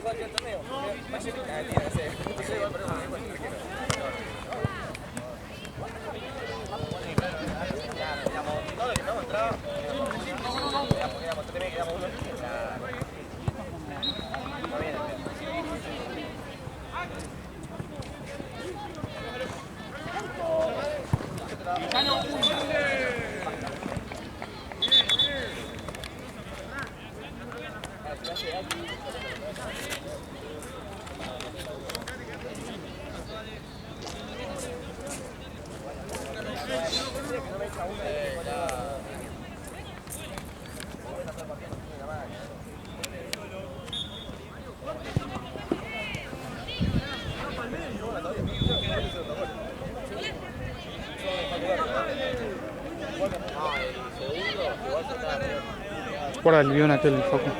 cualquier torneo. Guarda el guión aquel foco.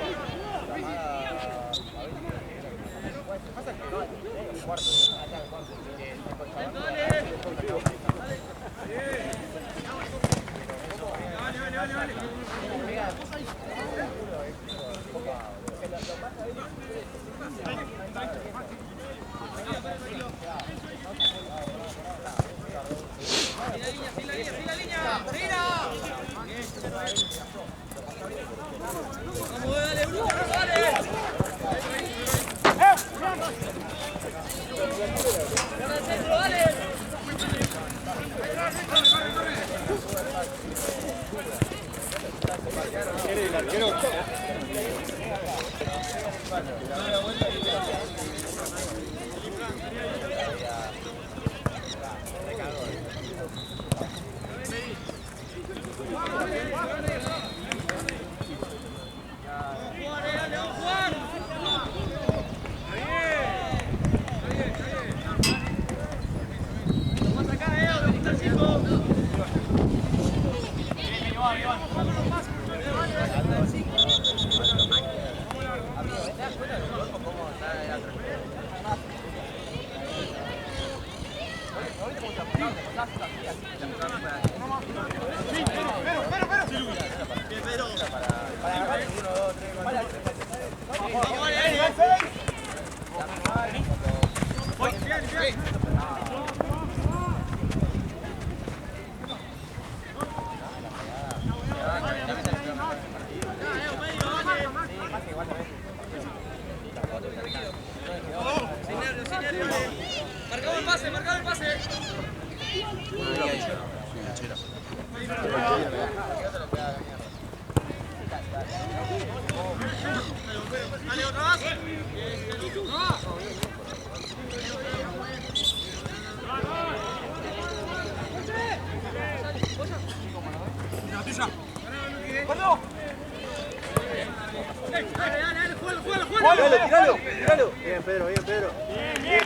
Tíralo. Bien, Pedro. Bien,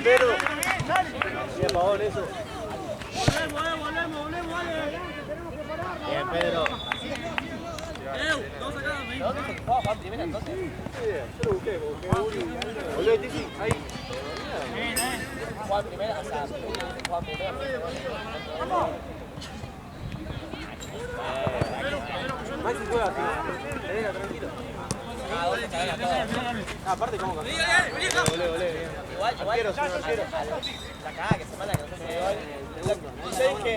Pedro. Bien, Pavón, eso. Volvemos, dale. Bien, Pedro. ¿Dónde se jugaba Juan primero entonces? Yo lo busqué uno. Volvé, Titi, ahí. Juan primero, o sea, Juan primero. Maxi juega así. Tenela, tranquilo. Aparte, ¿cómo que? Olé. Igual, la cagada que se manda que no se igual. Yo dije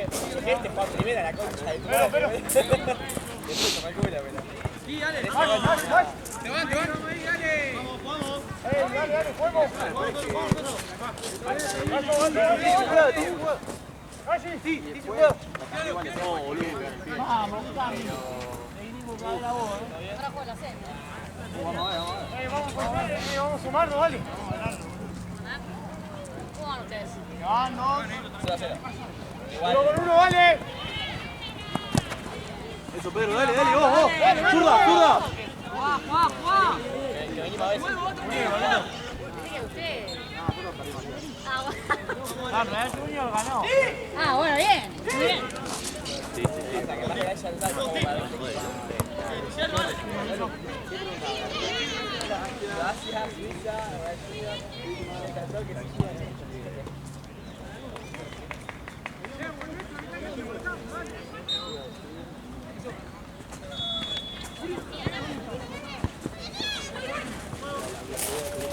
este Juan primero a la concha de tu madre. Después tomé el culo, pero. Sí, dale. Te van. Dale. Vamos. Dale, fuego. Sí, juega. No, boludo. Vamos, Vamos la voz. Ahora juega la serie. Vamos a sumarnos, dale. ¿Cómo van ustedes? Ganando. 0-0. Uno con uno, vale. Eso, Pedro, dale, vos. Zurda. ¡Juá! Que venimos a ver. Diga usted. Real Junior ganó. Bueno, bien. Muy bien. Hasta que vaya el salto como para ver. Gracias, Luisa. Me encantó que se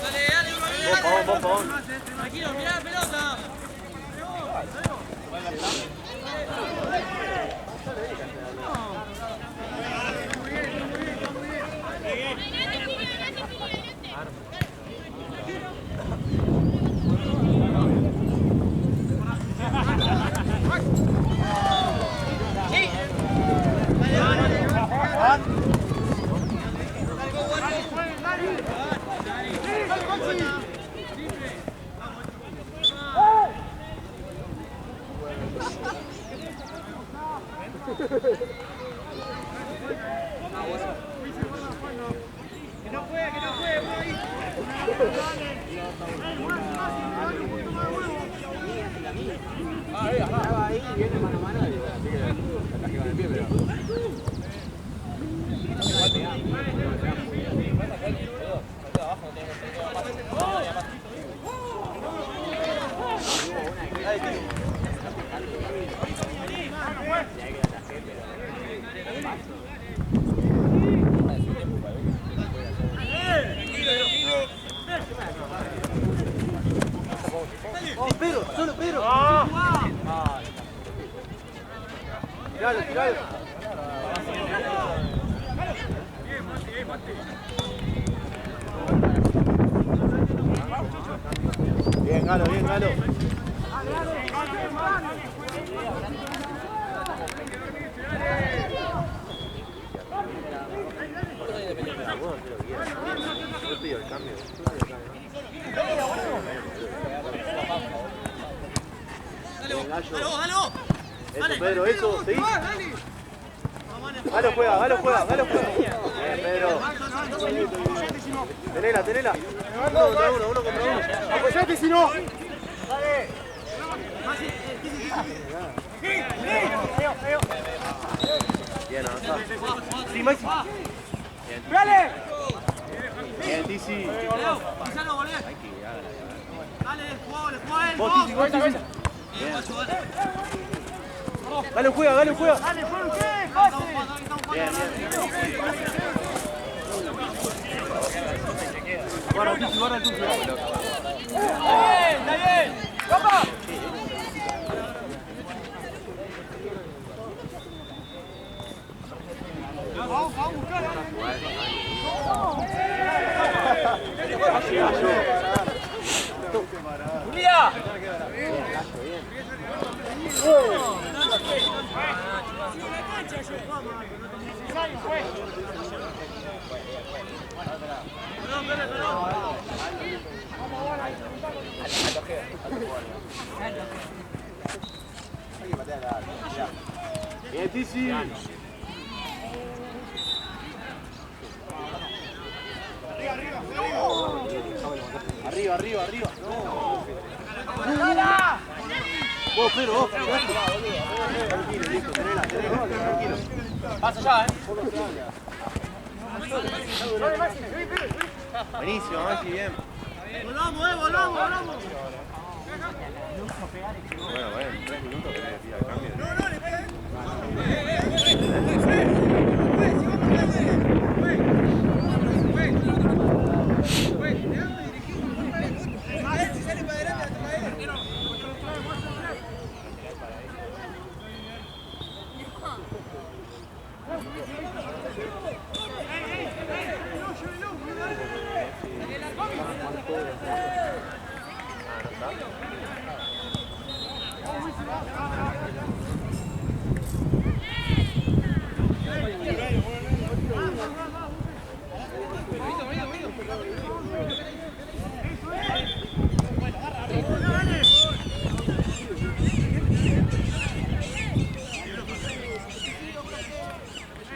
Dale. Pavón. Tranquilo, mirá la pelota. Pedro, solo Pedro. Tiralo, tiralo. Bien, Galo, bien, Galo. Yo pido el cambio. ¡Halo! Eso, Pedro, eso, ¿sí? Galo juega, Galo juega, Galo juega. Bien, Pedro. Tenela, tenela. Uno contra uno, uno contra uno. Apoyate si no. Bien, avanzá. Sí, Maxi. Bien. ¡Dale! Bien, Tizi. Pisalo, volé. Dale, jugá él. Vos, Tizi, vos, Tizi. Galo juega, Galo juega. Dale, ¿por qué? ¡Pase! Bien, bien. Guarda, Tizi, guarda, Tizi. ¡Está bien! ¡Papá! Vamos a buscar. ¡Mira! Bien, Tizi. Arriba, arriba, arriba. Vos, Pedro, vos. Tranquilo, listo, tenela, tranquilo. Pasa ya, Buenísimo, Maxi, bien. Volvamos, volvamos. Bueno, 3 minutos que le pida el cambio.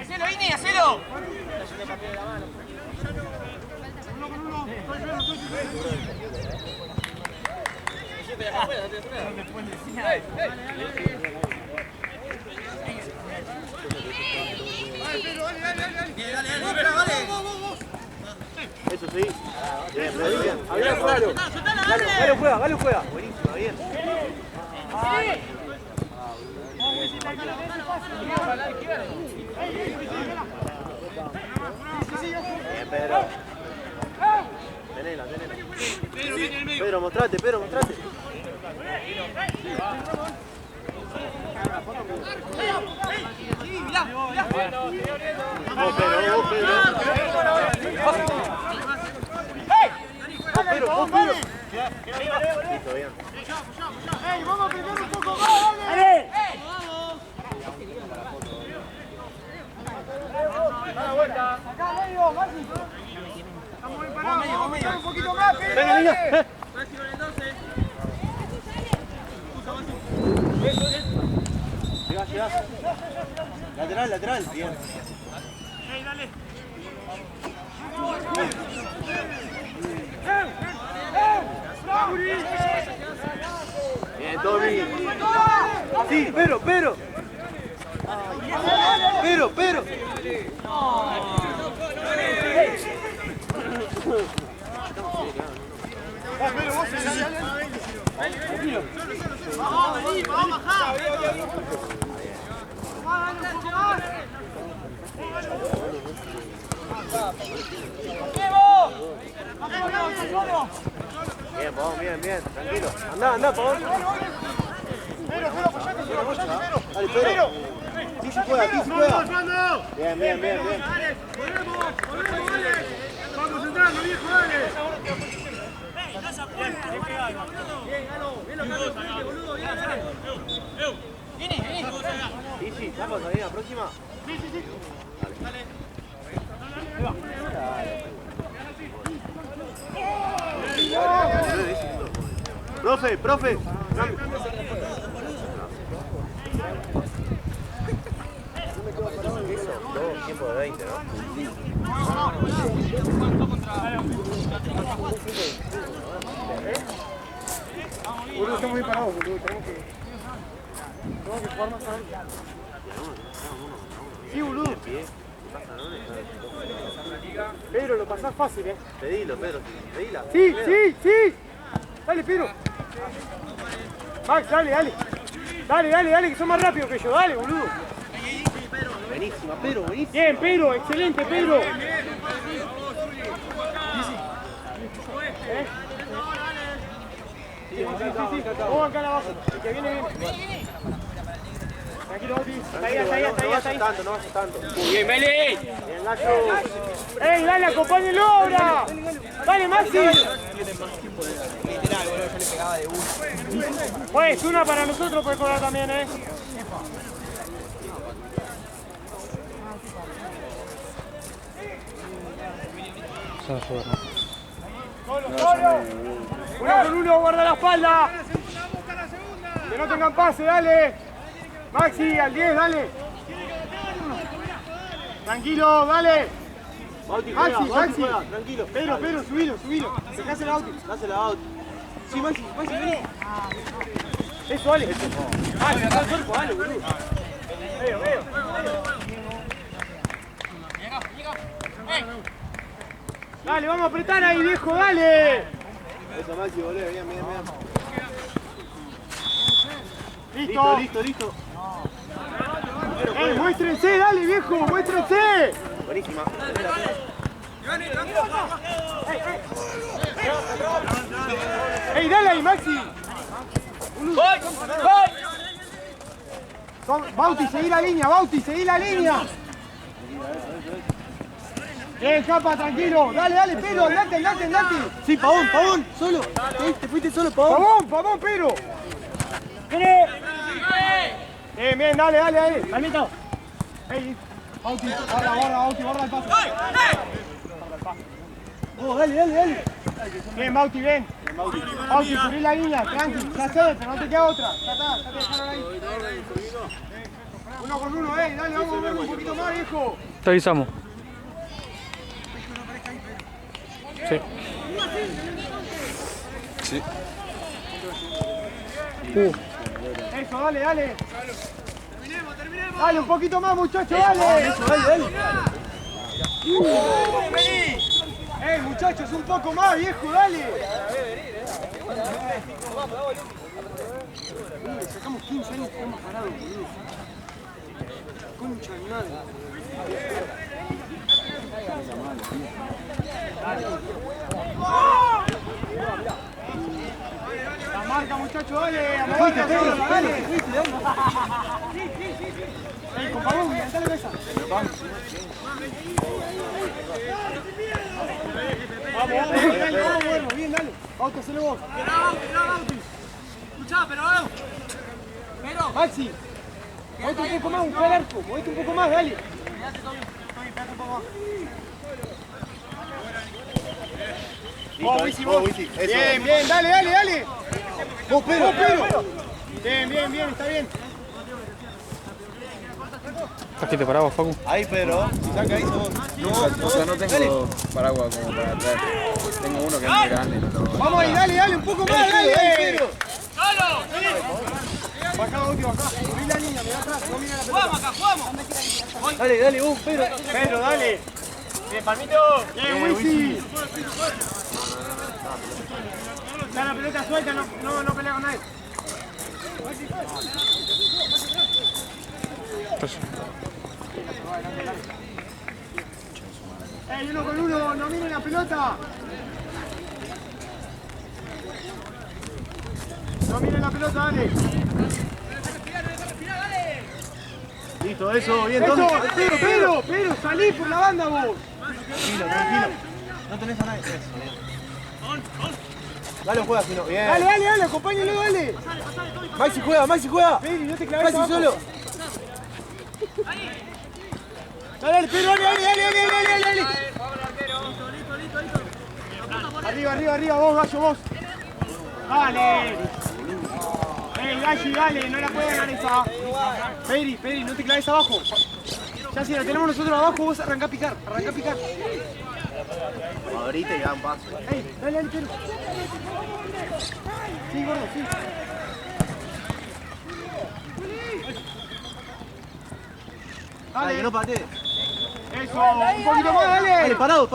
¡Hacelo, Ini, hacelo! Eso sí. Bien, bien. Había claro. Galo juega. Buenísimo, bien. Bien, Pedro. Tenela. Pedro, viene el Pedro, mostrate, Pedro, mostrate. Vos, Pedro, vos, Pedro. Vos, Pedro, vos, Pedro. Listo, bien. Vamos a apretar un poco más, dale. Da la vuelta. Acá, medio, Maxi. Estamos bien parados. Vamos a apretar un poquito más, Pedro. Venga, venga. Llegás, llegás. Lateral, lateral. Bien. Dale. Bien, Tommy. Sí, Pedro, Pedro. Pedro, Pedro. Vamos, vení, vamos a bajar. Vamos, dale un poco más. Bien, vamos, bien, bien. Tranquilo. Anda, anda, Pavón. Dale, Pedro. Sí se juega, sí se juega. Bien, bien, bien, bien. Volvemos, dale. Vamos entrando, viejo, dale. Bien, Galo, bien lo que boludo, bien, dale. Sí, sí, vamos ahí, la próxima. Sí, sí, sí. Profe, profe. Todo tiempo de 20, ¿no? Boludo, estamos bien parados, boludo. Tenemos que jugar más tarde. Sí, boludo. Pedro, lo pasás fácil, Pedilo, Pedro. Pedila. Sí, sí, sí. Dale, Pedro. Max, dale, dale. Dale, dale, dale, que son más rápidos que yo. Dale, boludo. Buenísima, Pedro, buenísima. Bien, Pedro, excelente, Pedro. Sí, sí, sí. Vamos acá abajo. El que viene bien. Tranquilo, Bauti. Está ahí, está ahí, está ahí. No vayas tanto, no vayas tanto. Muy bien, Meli. Bien, Nacho. ¡Ey, dale, acompáñenlo ahora! ¡Dale, Maxi! Literal, boludo, yo le pegaba de uno. Pues, una para nosotros puede cobrar también, Uno con uno, guarda la espalda. Que no tengan pase, dale. Maxi, al 10, dale. Tranquilo, dale. Bauti juega, Maxi, Bauti Maxi. juega, tranquilo. Pedro, subilo. Dejásela a Bauti. Dásela a Bauti. Sí, Maxi, vení. Eso, dale. Dale, acá el cuerpo, dale, boludo. Veo. Dale, vamos a apretar ahí, viejo, dale. Eso, Maxi, boludo, bien. Listo. Listo. Muéstrense, dale, viejo, muéstrense. Buenísima. Ey, dale ahí, Maxi. Bauti, seguí la línea, Bien, Capa, tranquilo. Dale, Pedro, andate. Sí, Pavón, solo. Te fuiste solo, Pavón. Pavón, Pedro. Bien, dale, ahí. Calmito. Ey, Bauti, guarda el paso. Oh, dale. Bien, Bauti, bien. Bauti, subí la línea, tranqui. Ya sé, pero no te queda otra. Ya está, dejaron ahí. Uno con uno, dale, vamos a mover un poquito más, viejo. Te avisamos. Sí. Sí. Eso, dale. Dale, un poquito más, muchachos, dale. Muchachos, un poco más, viejo, dale. Sacamos 15 años que estamos parados, boludo. Concha de madre. marca, muchachos, dale. A mover, dale. Ey, compadre, dale cabeza. Vamos, bien, dale. Bauti, hacelo vos. Bauti. Escuchá, pero. Maxi. Movete un poco más, busca el arco. Movete un poco más, dale. Bien, bien, dale. Vos, Pedro. Bien, está bien. Trajiste paraguas, Facu. Ahí, Pedro. Si saca ahí, vos. O sea, no tengo paraguas como para traer. Tengo uno que es muy grande. Vamos ahí, dale, un poco más, dale. Bajá, Bauti, bajá. Subí la línea, mirá atrás, no mira la pelota. ¡Jugamos! Dale, vos, Pedro. Pedro, dale. Bien, Palmito. Bien, Wisi. Está la pelota suelta, no pelea con nadie. ¡Ey, 1 con 1! ¡No miren la pelota! ¡No miren la pelota, dale! Listo, eso, bien, ¡Eso! Pedro. ¡Pedro, salí por la banda vos! Tranquilo. No tenés a nadie. Eso, bien. Dale, juega, si no. Bien. Dale, acompáñalo, dale. Maxi juega. Pedro, no te claves Maxi solo. Dale, Pedro, dale. Arriba, vos, Gallo, vos. Dale. Galli, dale, no la puede ganar esa. Peri, no te claves abajo. Ya si la tenemos nosotros abajo, vos arrancá a picar. Ahorita y da un paso. Ey, dale, Pedro. Sí, gordo, sí. Dale, que no patee. Eso, un poquito más, dale. Dale, parado.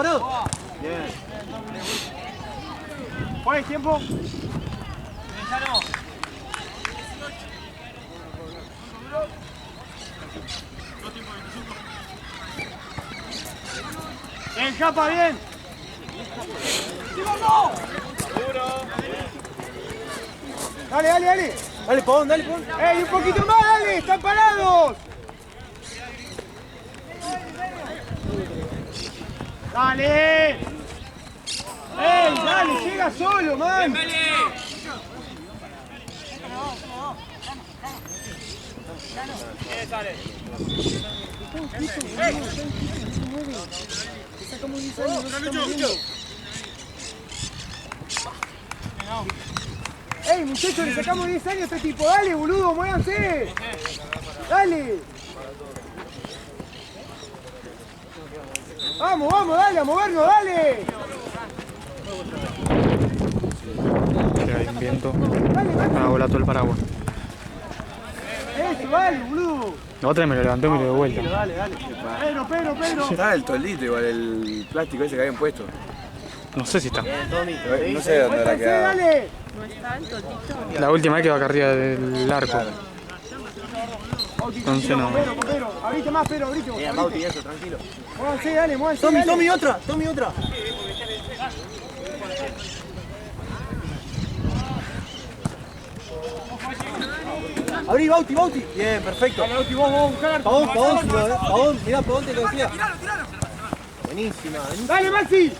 Bien. ¿Cuál es tiempo? Bien, Japa, bien. Dale. Dale, Pavón. ¡Ey, un poquito más, dale! ¡Están parados! ¡Dale! ¡Ey, dale! ¡Llega solo, man! ¡Ey, muchachos, le sacamos 10 años a este tipo! ¡Dale, boludo, muévanse! ¡Dale! ¡Vamos, dale, a movernos, dale! Hay un viento. ¡Dale, Ah, volá todo el paraguas. ¡Eso, dale, boludo! La otra me lo levantó y me lo dio vuelta. Dale. Pedro. Está el toldito igual, el plástico ese que habían puesto. No sé si está. No sé dónde habrá ¡Muévanse, quedado. dale! La última vez que va acá arriba del arco. Entonces no. Pedro, abrite más, Pedro, abrite vos. Bien, Bauti, eso, tranquilo. Muévanse, dale. Tommy, otra. Abrí, Bauti. Bien, perfecto. Dale, Bauti, vos, buscar. Pavón, mirá, Pavón te lo decía. Buenísima. ¡Dale, Maxi!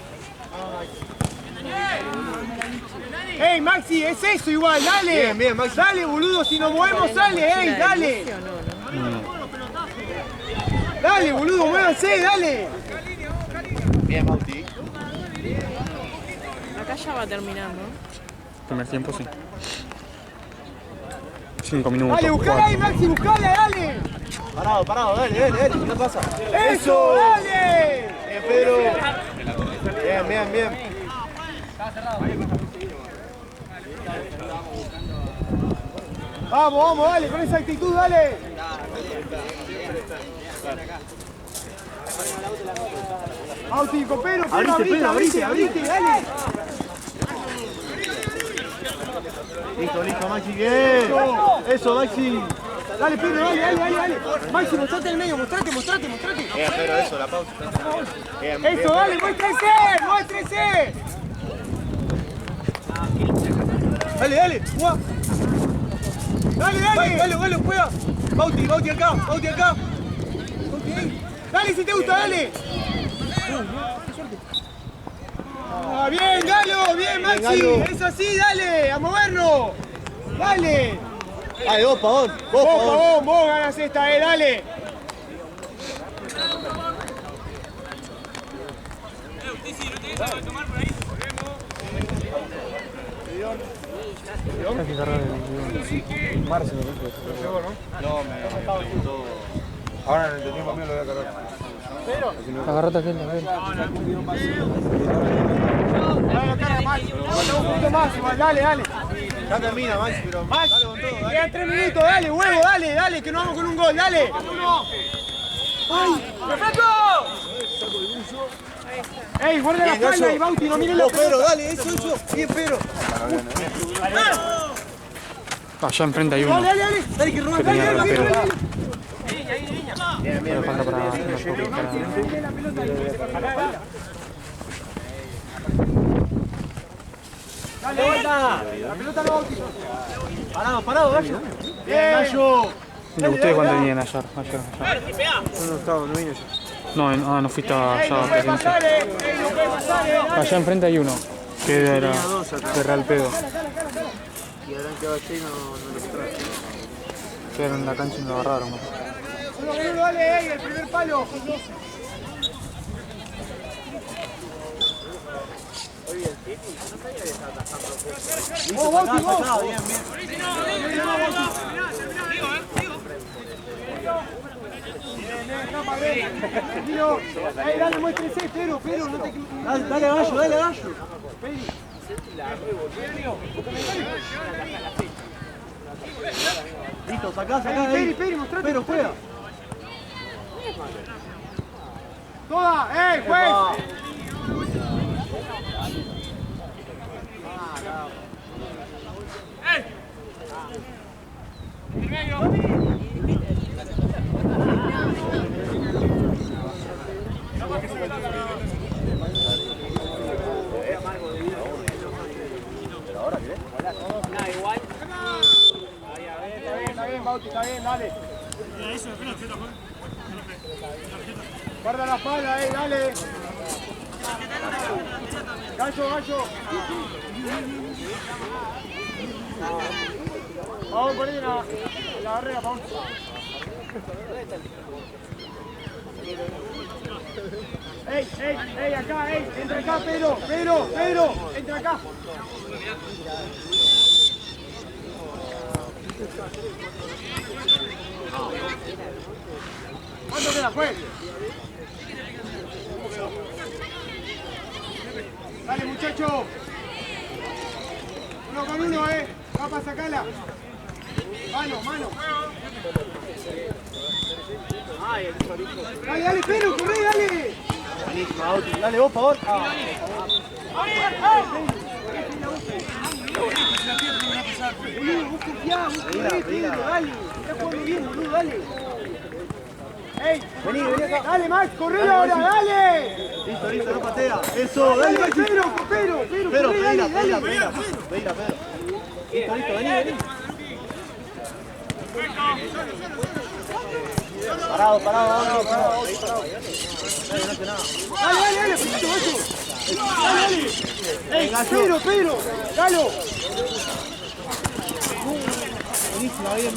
¡Ey, Maxi! ¡Es eso igual! ¡Dale! Bien, Maxi. ¡Dale, boludo! Si nos movemos, sale. ¡Ey, dale! ¡Dale, boludo! ¡Muévanse, dale! Bien, Bauti. Acá ya va terminando. Primer tiempo, sí. 5 minutos. ¡Dale, buscala ahí, Maxi! ¡Buscala, dale! Parado, dale, ¿qué pasa? ¡Eso, dale! Bien, Pedro. Bien. Vamos, dale, con esa actitud, dale. Bauti, copero, Abrite, abrite, dale. Listo, Maxi, bien. Eso, Maxi. Dale, Pedro, dale. Maxi, mostrate en el medio, mostrate. Bien, Pedro, eso, la pausa. Bien, Eso, dale, muéstrese. Dale, dale, jugá. Dale, dale. Dale, juega. Bauti acá, Bauti acá. Dale si te gusta, dale. Ah, bien, Galo, bien, Maxi. Galo. Es así, dale, a movernos. Dale. Dale, vos, Pavón. Vos ganas esta, dale. Casi cerrar el Marce, me parece. No, me preguntó. Ahora en el tiempo mío lo voy a cargar. Agarrate aquel, a ver. Un poquito más, igual, dale. Ya termina, Maxi, pero Max, dale con todo, dale. quedan 3 minutos, dale, huevo, dale, que nos vamos con un gol, dale. ¡Ey, guarda la espalda y Bauti, no miren la Vos, Pedro, pelota! dale, eso. Bien, Pedro. Allá enfrente hay uno. Dale, que roban, Que tenía dale. rapero. Bien. Pero falta para hacer una copia para... Dale, vuelta. La pelota no Bauti. Parado, Gallo. Bien, Gallo. ¿Ustedes cuánto tenían ayer? No vine yo. No, no fuiste allá. No puede pasar, no puede pasar, dale. Allá enfrente hay uno. Que era de Real Pedo. Y habrán quedado así, no lo trae. Quedaron en la cancha y lo agarraron. Uno, dale, el primer palo. Vos, Bauti, vos. Bien. Tranquilo. Dale, muéstrese, Pedro, no te... Dale, Gallo. Listo, sacá. Peri, mostrate. Pero juega. Toda, juez. Está bien, Bauti, está bien, dale. Guarda la espalda, dale. Gallo. Vamos por ahí en la barrera, vamos. Ey, acá, entra acá, Pedro, entra acá. ¿Cuánto queda, juez? Dale, muchacho. 1 con 1, Capa, sacala. Mano. Dale, Pedro, corre, dale. Buenísimo, Bauti. Dale, vos, Pavón. Boludo, vos confiá, vos corre, Pedro, dale. Estás jugando bien, boludo, dale. Vení acá. Dale, Max, corre ahora, dale. Listo, no patea. Eso, dale, Maxi. Pedro, Pedro, corre, dale. Pedro. Listo, vení. Parado. Dale, Pedrito, macho. Dale. Pedro, Galo. Buenísima, bien.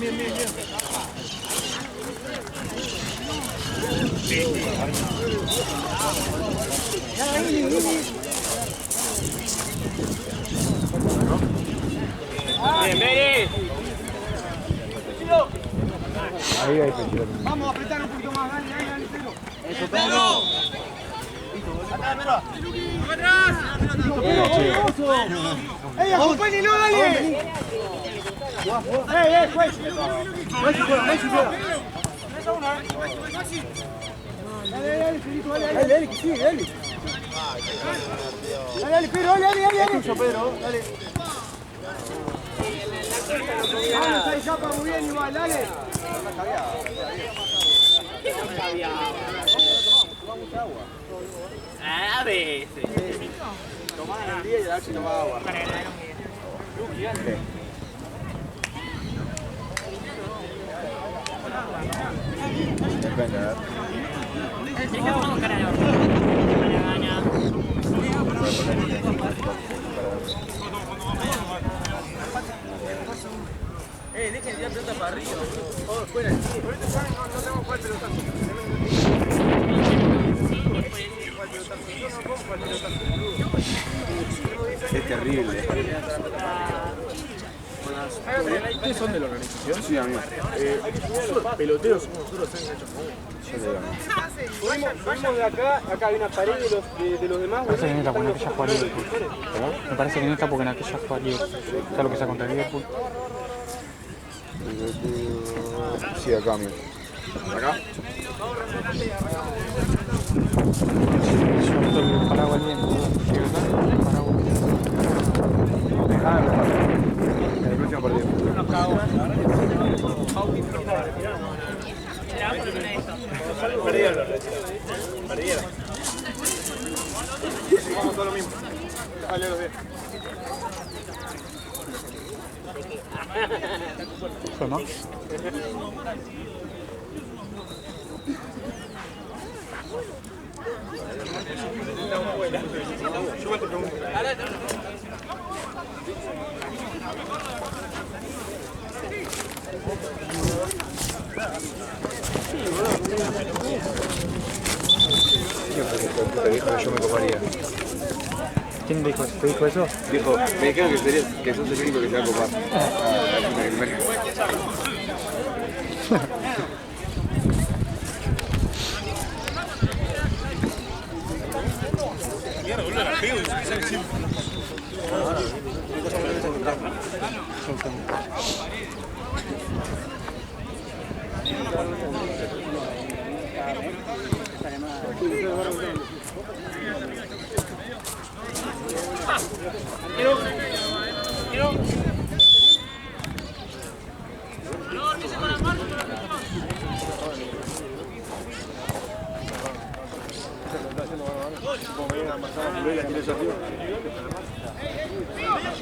Ahí hay peligro. Vamos a apretar un poquito más, dale, Pedro. Eso, Pedro. ¡Ey, acompáñenlo, dale! Juez! Maxi juega. Dale, Federico, dale. Dale, que sigue, dale. Dale, Pedro, dale. Tuyo, Pedro, dale. Vamos, ahí Chapa, muy bien, igual, dale. A veces. Tomar el día y a ver si toma agua. Depende, a ver. Dejen de tirar pelota para arriba. Oh, fuera. Es terrible. ¿Ustedes son de la organización? Sí, amigo. Peloteros como nosotros han hecho. Yo te digo, amigo. Fuimos de acá hay una pared de los demás. Me parece que no está porque en aquella juega Liverpool. Me parece que no está porque en aquella juega Liverpool. ¿Sabes lo que sea contra Liverpool? Sí, acá, amigo. ¿Acá? Yo meto el paraguas al viento. Llego acá, el paraguas. Ah, no, el próximo partido. Perdieron. Vamos todo lo mismo. Dale los 10. ¿Fue más? Yo te pregunto. Te dijo que yo me coparía. ¿Quién dijo eso? ¿Te dijo eso? Dijo, me dijeron que sos el único que se va a copar. Mierda, boludo, la pego y se me sale encima.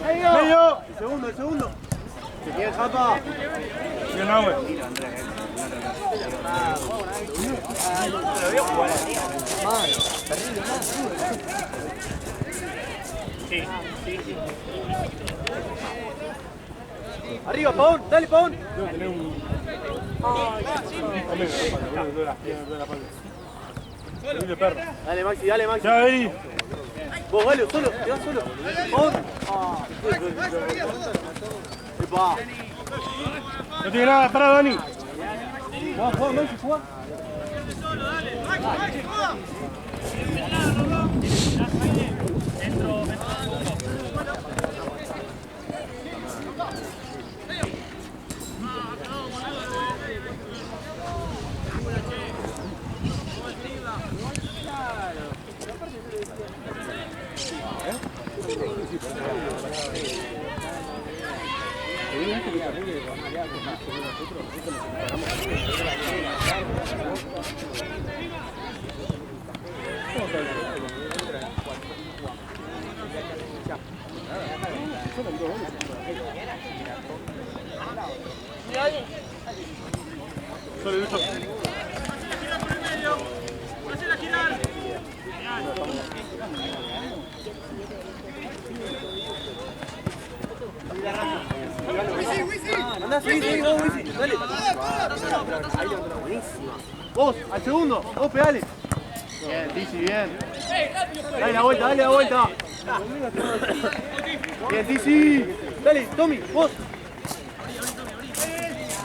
¡Medio! El segundo. Se queda Japa. Yo no, güey. Arriba, Pavón, dale, Pavón. Dale, Maxi, dale, Maxi. Ya, Eri. Vos, dale, solo, te vas solo. Pavón. Epa. No tiene nada, pará, Dani. Juega, Maxi, juega. Solo Lucho. Andá, seguí, vos, Wisi, dale. Vos, al segundo, vos pegale. Bien, Tizi, bien. Dale la vuelta. Bien, Tizi. Dale, Tommy, vos.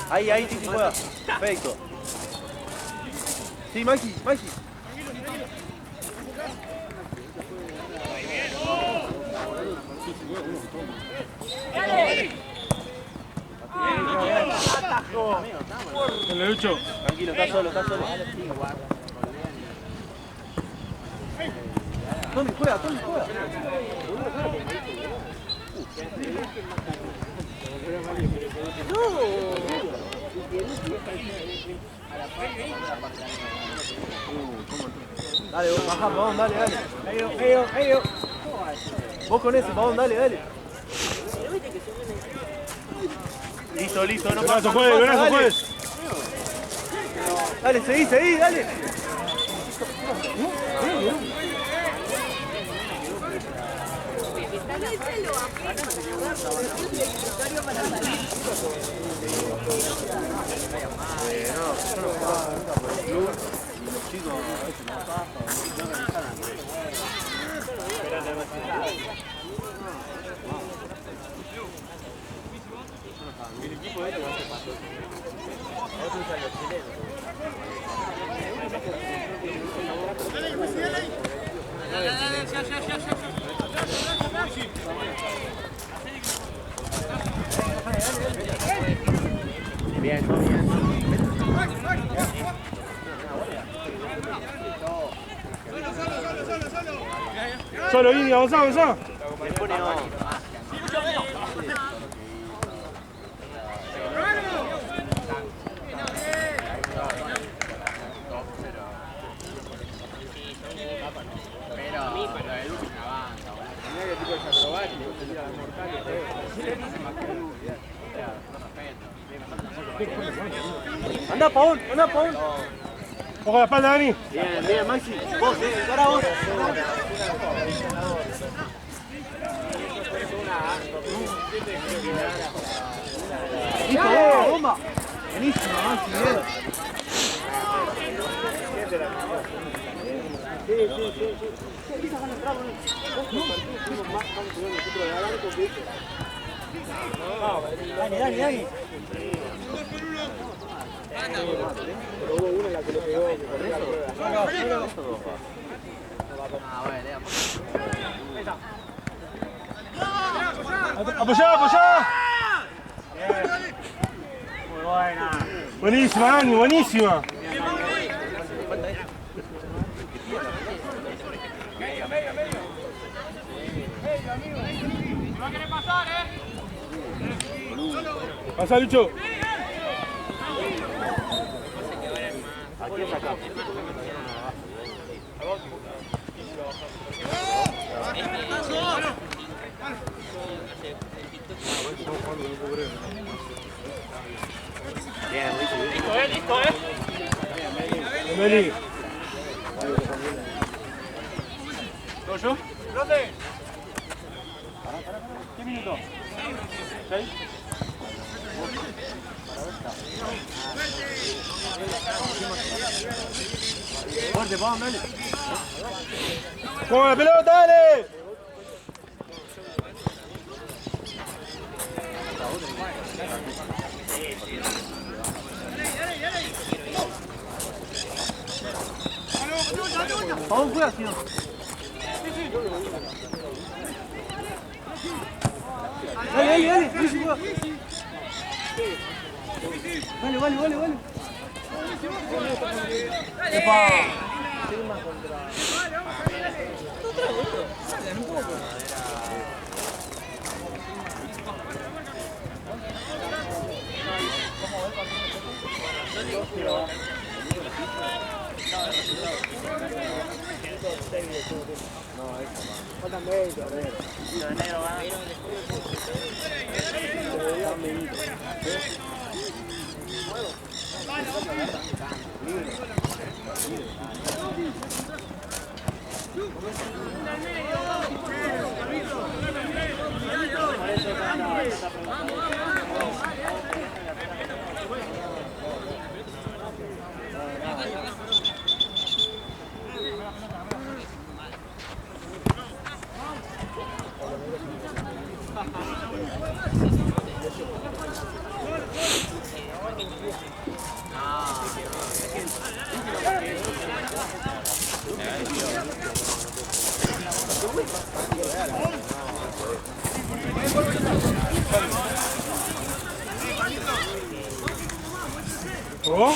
Ahí, Tizi juega. Perfecto. Sí, Maxi. Dale, Lucho. Tranquilo, está solo. Tommy, juega. Dale, baja, Pavón, dale. Vos con ese, Pavón, dale. Listo, listo, no Brazo, juegue, brazo, juegue. Dale, seguí, dale. Solo, Guini, avanzá. Anda, Paul. Ojo a la espalda, Dani. Bien, Maxi. Vos, para vos. Listo, bomba. Buenísimo, Maxi, bien. Dale. Apoyá. Muy buena. Buenísima, Dani, buenísima. Pasa, Lucho. Listo, Meli. ¿Todo yo? ¿Dónde? ¿Qué minuto? 6. Fuerte, vamos, Meli. ¡Con la pelota, dale! Vamos, cuidado, señor. Dale, Luis, cuidado. Vale. ¡Epa! ¿Oh?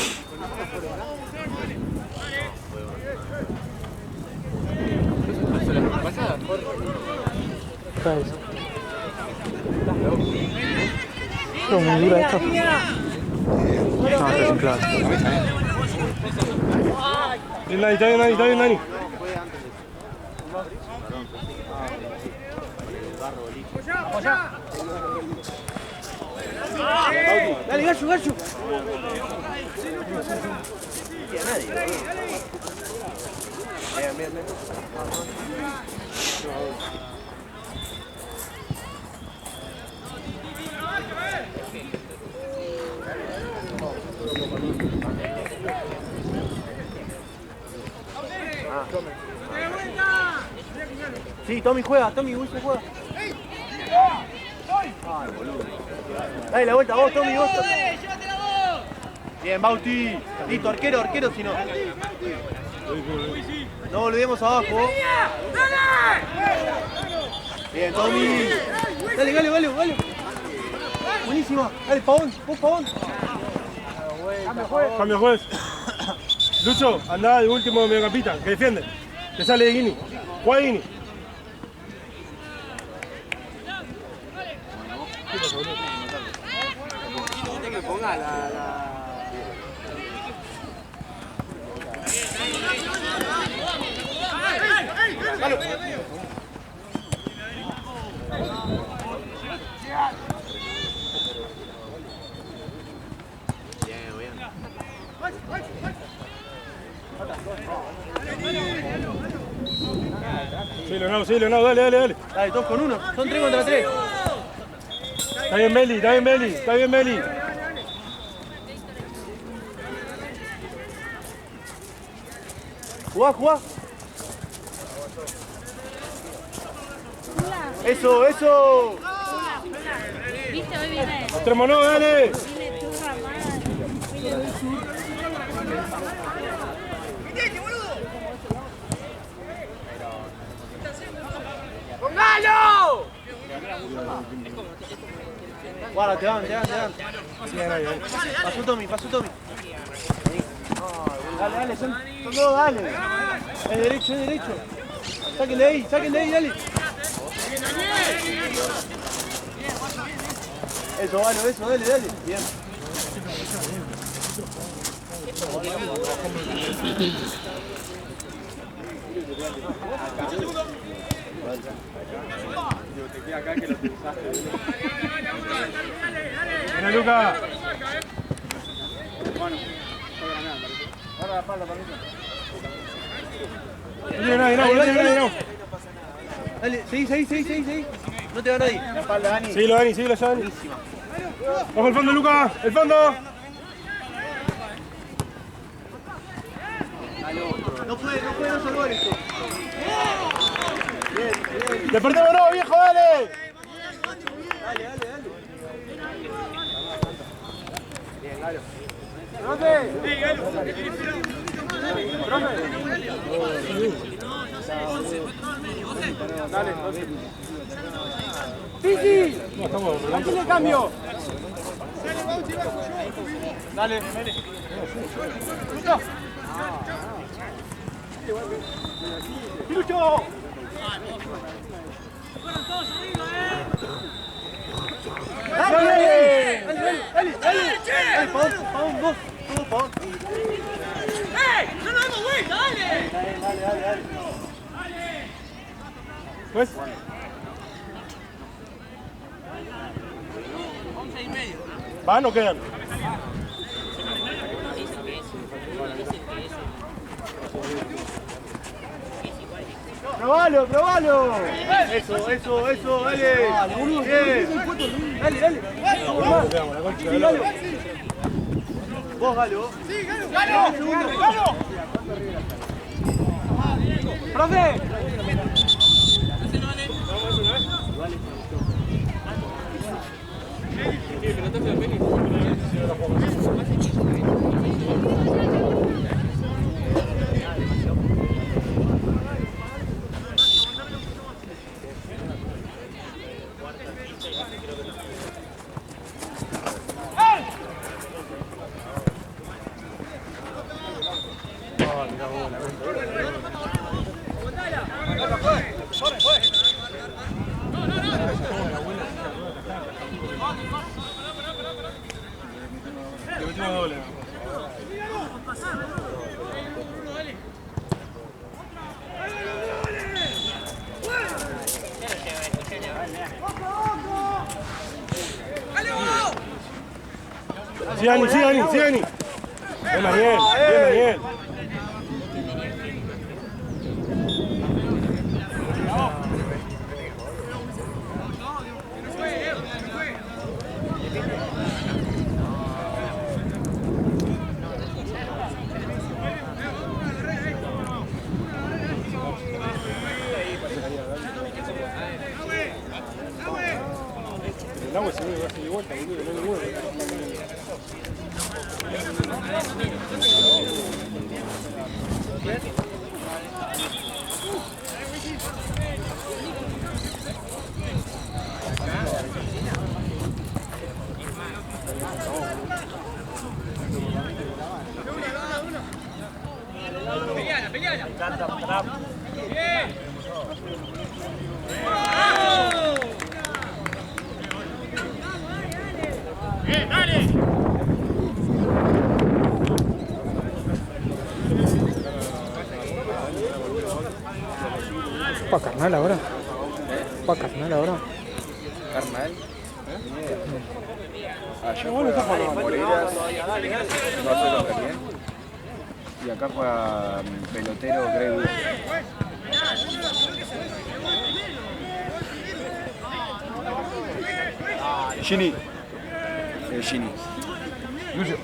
No, muy dura esta. No, está sin clase. Está bien, Dani. Dale, Gallo, Gallo. No nadie. Bien. Sí, Tommy juega, Tommy Wilson juega. Ay, boludo. Dale la vuelta vos, Tommy, vos. Bien, Bauti. Listo, arquero, si no. No olvidemos abajo. Bien, Tommy. Dale, Galo. Buenísima. Dale, Pavón, vos, Pavón. Cambio juez. Lucho, andá de último mediocampista, que defiende. Que sale de Guini. Juega Guini. Que ponga la... Sí, Leonardo, dale. Dale, 2 con 1. Son 3 contra 3. Está bien, Meli. Jugá. Eso. ¿Viste? Hoy viene. Mostrémonos, dale. Viene turra mal. ¡Pongalo! Guarda, te van. Pasó Tommy. Dale, son dos, dale. Es derecho. Saquen de ahí, dale. Eso, Valo, dale. Bien. Dale, Luca. No. Dale, seguí. No te va nadie. La espalda, Dani. Seguilo, Dani. Bajo el fondo, Luca. El fondo. No puede no salvar esto. Despertémonos, viejo, dale. Dale. Bien, Galo. Dale. ¡Pichi! ¡Aquí le cambio! Dale. ¡Lucho! ¡Dale! Pavón, vos. Pavón. ¡Ey! ¡No nos damos vuelta! ¡Dale! Dale. Pues. 11:30. ¿Van o quedan? Probalo. Eso, dale. Bien. Dale. Vos, Galo. ¡Galo! ¡Profe! Le metimos doble. Sí, Dani, sí, Dani, sí, Dani. Bien, Daniel, bien, Daniel. El agua se mueve, va a seguir vuelta, boludo, no le mueve. ¿Para carnal ahora? ¿Para carnal ahora? Carnal. Allá juega Moreras, no sé lo que bien. Y acá juega pelotero Greg Wood. Gini. Gini. Lucio.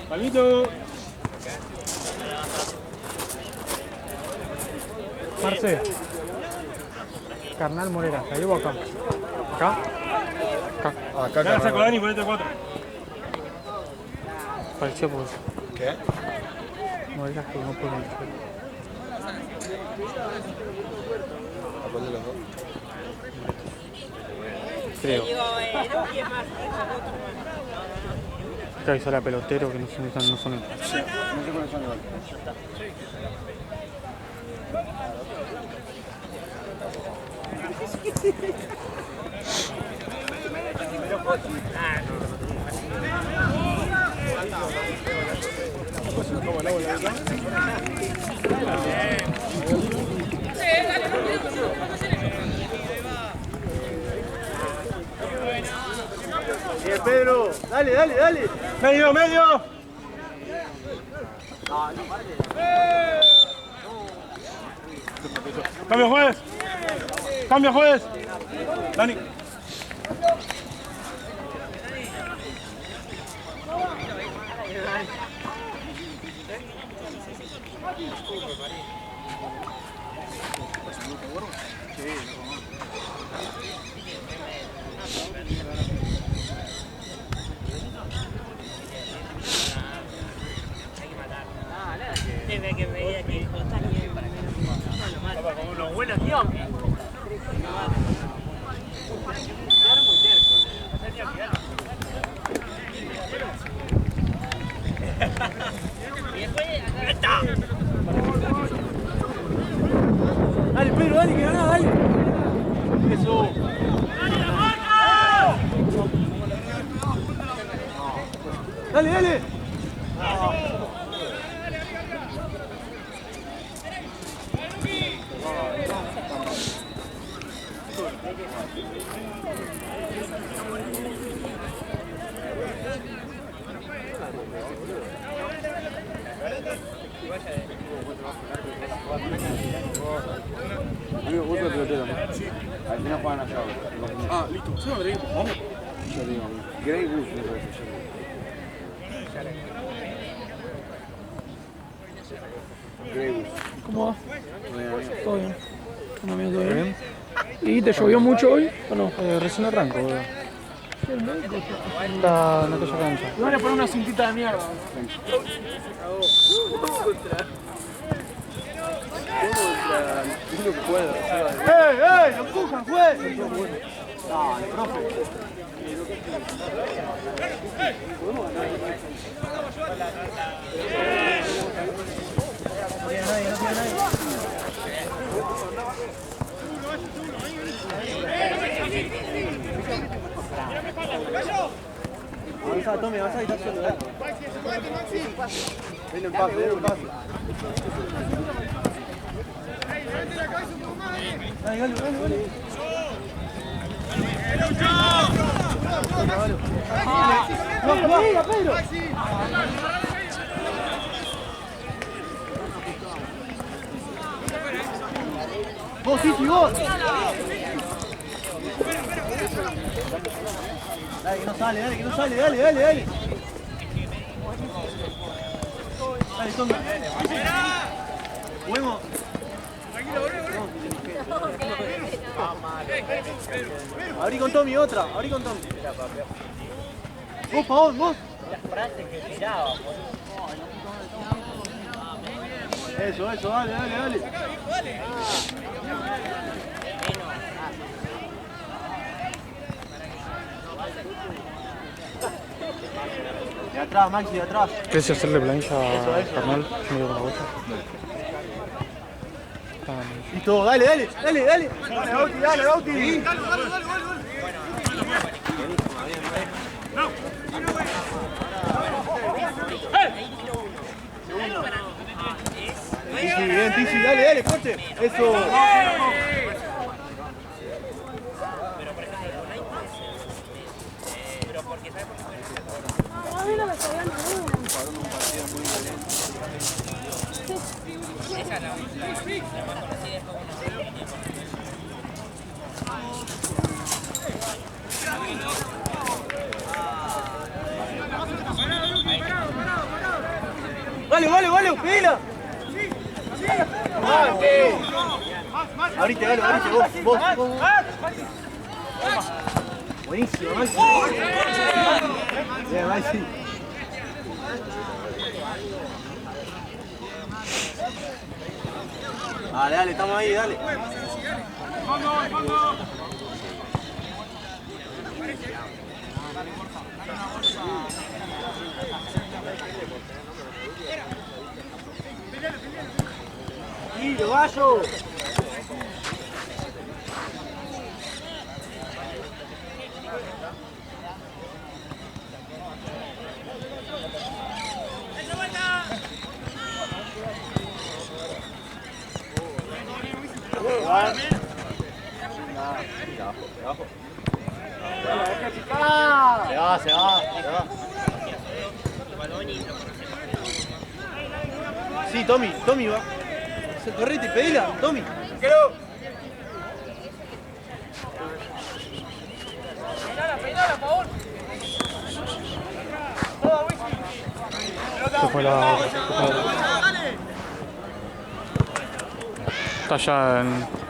Palito. Marce. Carnal Morera, ¿la llevo acá? ¿Acá? Acá. Acá Ya la saco Dani, ponete 4. Pareció por eso. ¿Qué? Morera que no puedo entrar. ¿A cuál de los dos? Creo. Que avisar a pelotero que no son. No sé cuáles son igual. Bien, Pedro. Dale, dale, dale. Medio, medio. Cambio juez. Cambio juez. Dani. Que veía que costaba bien para que no para como unos buenos tíos. Dale, Pedro, dale, que ganás, dale. Eso. Dale, dale. Amigo, vos sos pelotero, ¿no? Al final juegan allá. Ah, listo. ¿Sí, Andrés? Vamos. Ya digo, amigo. Grey Goose, me parece. Grey Goose. ¿Cómo va? Bien. Todo bien. ¿Cómo amigo, todo bien? ¿Y te llovió mucho hoy o no? Recién arranco, boludo. Sí, el médico. Está en aquella cancha. Me van a poner una cintita de mierda. Uno que pueda. ¡Ey! ¡Lo empujan, juez! Dale, profe. Avanzá, Tommy, avanzá y está solo, dale. Denle un pase, denle un pase. Dale, dale, dale, dale. ¡No, Pedro! ¡Vos, Titi, vos! Dale, que no sale, dale, que no sale, dale, dale, dale. Dale, Tommy. Juguemos. Abrí con Tommy otra, abrí con Tommy. Vos, Pavón, vos. Las frases que tiraba, Eso, dale, dale, dale. De atrás, Maxi, de atrás. ¿Quieres hacerle plancha a Carnal? Medio con la bocha. Listo, dale, dale, dale, dale. Dale, Bauti, dale, Bauti. Tizi, bien, Tizi, dale, dale, fuerte. Eso. Vale, pedila. Abrite, dale, abrite, vos. Buenísimo, Maxi. Bien, Maxi. Dale, estamos ahí, dale. ¡Tiro, gallo! Se va. Sí, Tommy va. Correte, pedila, Tommy. Peinala, Pavón. Se fue la... Está ya en...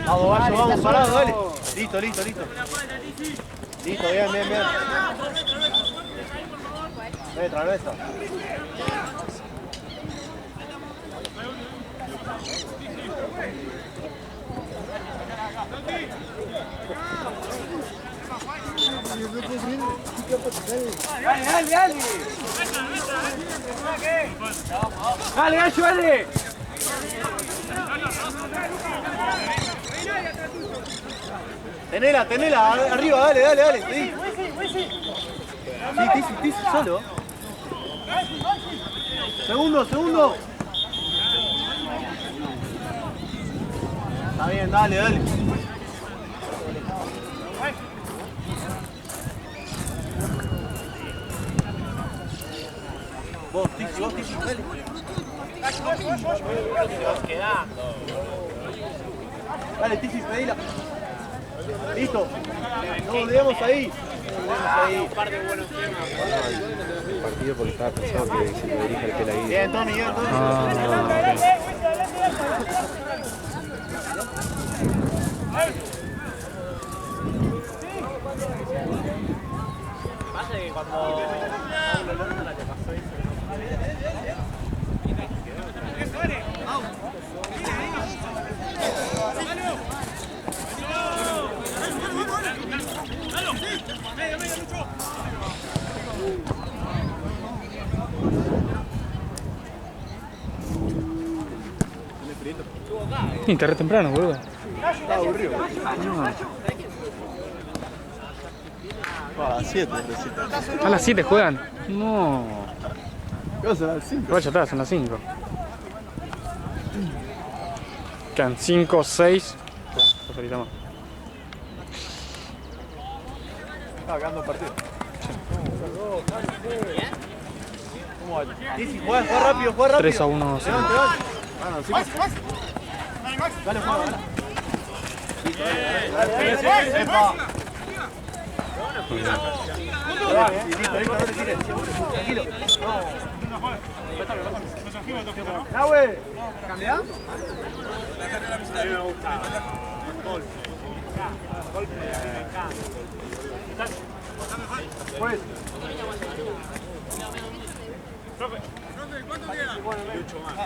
Vamos, parado, dale. Listo. Listo, bien. Nuestra. Dale, Gallo, dale. Tenela, arriba, dale. Sí, Tizi, solo. Segundo. Está bien, dale. Vos, Tizi, dale. Dale, Tizi, pedila. Listo. No olvidemos ahí. Un par de buenos temas. El partido porque estaba pensado que se me dirija el que la guía. Bien, Tommy. Pasa que cuando la te pasó eso. Y te re temprano, boludo. Está aburrido. A las 7 recién. A las 7 juegan. No. ¿Qué vas a las 5? Igual ya está, son las 5. Quedan 5, 6. Dos horitas más. Estaba quedando el partido. ¿Cómo va? Dizzy, juega rápido, juega rápido. 3 a 1. Te van. Ah, no, sí. Dale, juega, dale. Listo, no te tires. Tranquilo. Nahue, ¿cambiá? Pues. ¿Cuánto queda? 8 más.